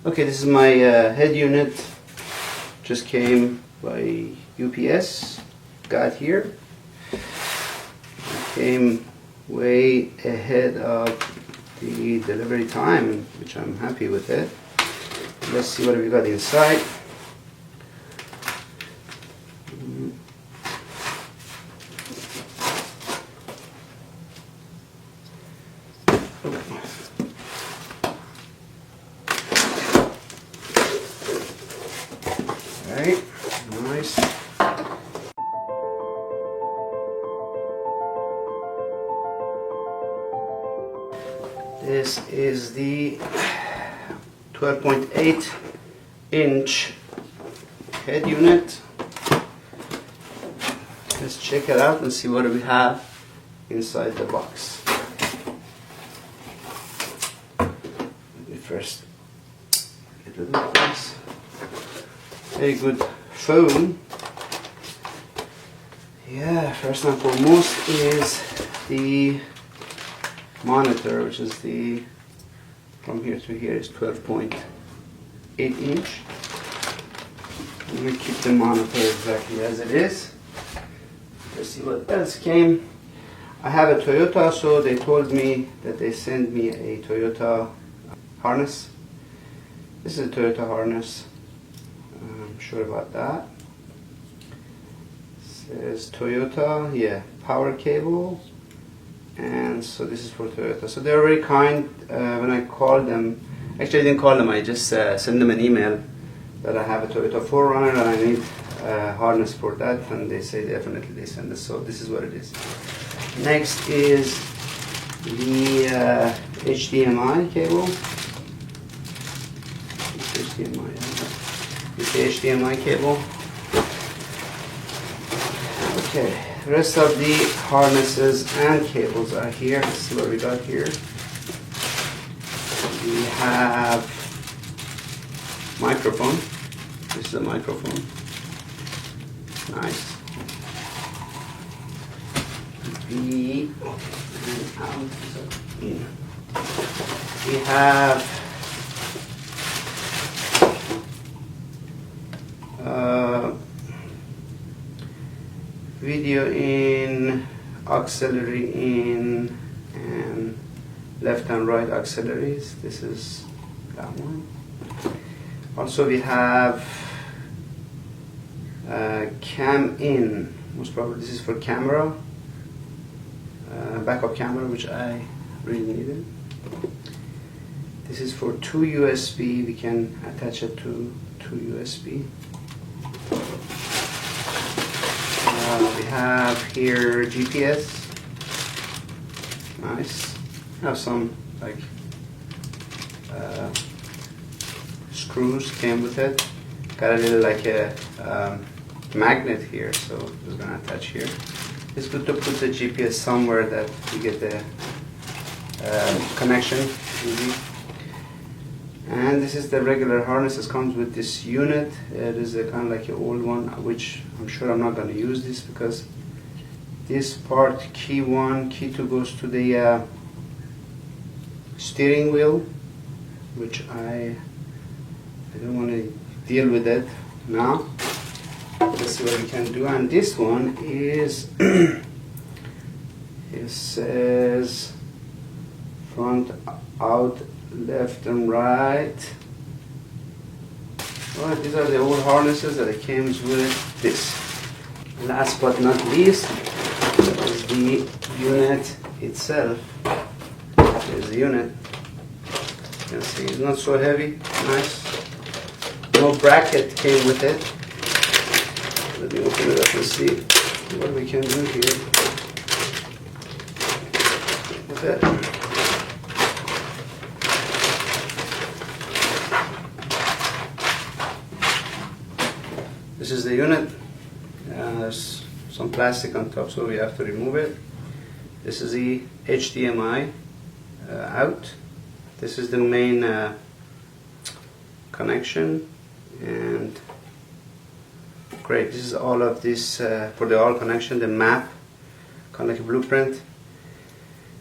Okay, this is my head unit. Just came by UPS. Got here. Came way ahead of the delivery time, which I'm happy with it. Let's see what we got inside. Alright, nice. This is the 12.8 inch head unit. Let's check it out and see what we have inside the box. Let me first get rid of this. Very good phone. Yeah, first and foremost is the monitor, which is the from here to here is 12.8 inch. I'm going to keep the monitor exactly as it is. Let's see what else came. I have a Toyota, so they told me that they sent me a Toyota harness. This is a Toyota harness. I'm sure about that. It says Toyota, yeah, power cable. And so this is for Toyota. So they're very kind. When I called them, actually I didn't call them, I just sent them an email that I have a Toyota 4Runner and I need a harness for that, and they say definitely they send it. So this is what it is. Next is the HDMI cable. It's the HDMI cable. Okay. The rest of the harnesses and cables are here. Let's see what we got here. We have microphone. This is a microphone. Nice. We have video in, auxiliary in, and left and right auxiliaries. This is that one. Also we have cam in. Most probably this is for camera, backup camera, which I really needed. This is for 2 USB. We can attach it to 2 USB. We have here GPS. Nice. Have some like screws came with it. Got a little like a magnet here, so we're gonna attach here. It's good to put the GPS somewhere that you get the connection easy. And this is the regular harness that comes with this unit. It is a kind of like an old one, which I'm sure I'm not going to use this because this part, key 1, key 2 goes to the steering wheel, which I don't want to deal with it now. Let's see what we can do. And this one is it says front out, left and right. Well, these are the old harnesses that it came with this. Last but not least is the unit itself. There's the unit. You can see it's not so heavy. Nice. No bracket came with it. Let me open it up and see what we can do here with it. This is the unit. There's some plastic on top, so we have to remove it. This is the HDMI out. This is the main connection, and great. This is all of this for the all connection, the map, kind of like a blueprint.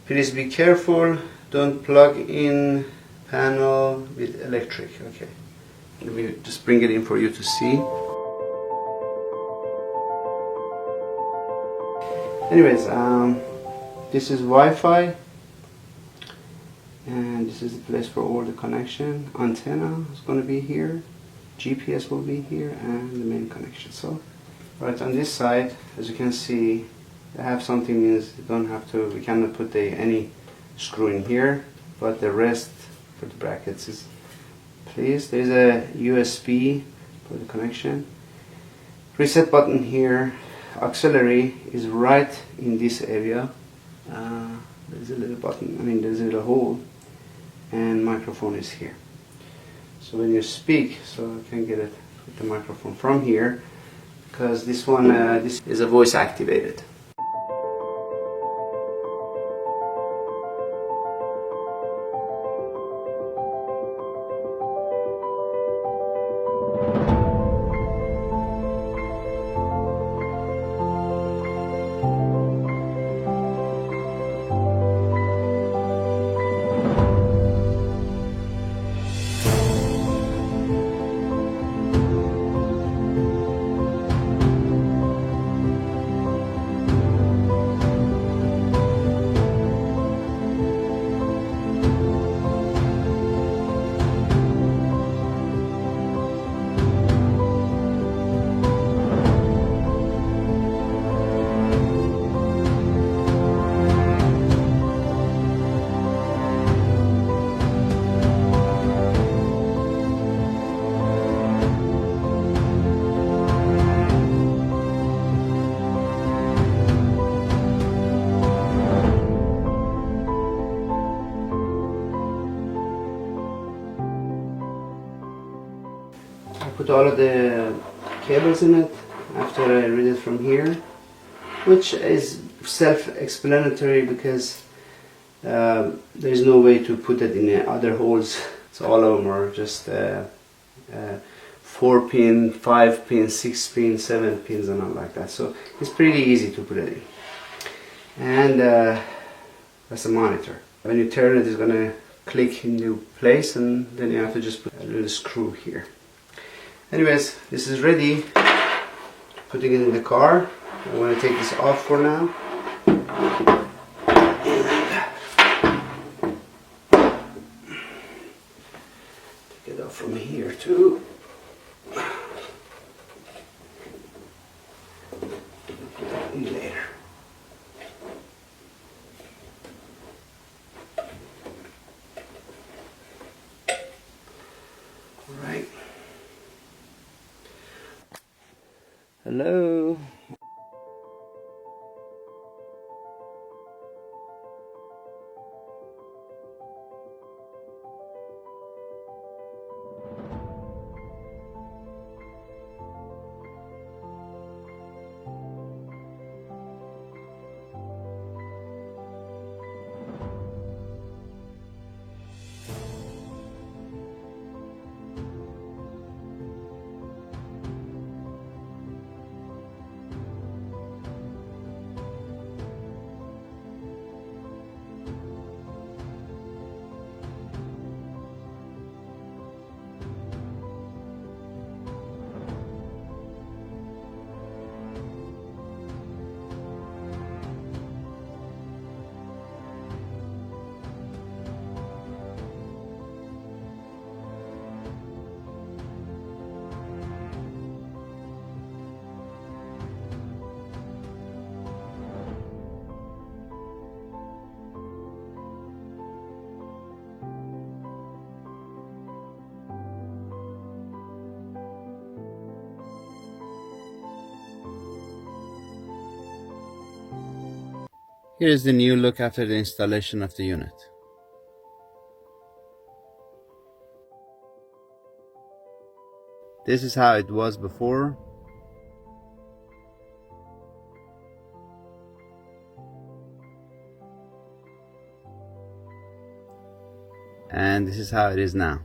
Please be careful. Don't plug in panel with electric. Okay, let me just bring it in for you to see. Anyways, this is Wi-Fi, and this is the place for all the connection. Antenna is going to be here, GPS will be here, and the main connection. So right on this side, as you can see, I have something is you don't have to, we cannot put any screw in here, but the rest for the brackets is placed. There's a USB for the connection. Reset button here. Auxiliary is right in this area. There's a little button, there's a little hole, and microphone is here. So when you speak, so I can get it with the microphone from here, because this one this is a voice activated. Put all of the cables in it after I read it from here, which is self-explanatory because there is no way to put it in the other holes. So all of them are just 4 pin, 5 pin, 6 pin, 7 pins and all like that. So it's pretty easy to put it in. And that's a monitor. When you turn it, it's gonna click into place, and then you have to just put a little screw here. Anyways, this is ready. Putting it in the car. I'm going to take this off for now. Take it off from here too. Put that in later. Alright. Hello. Here is the new look after the installation of the unit. This is how it was before. And this is how it is now.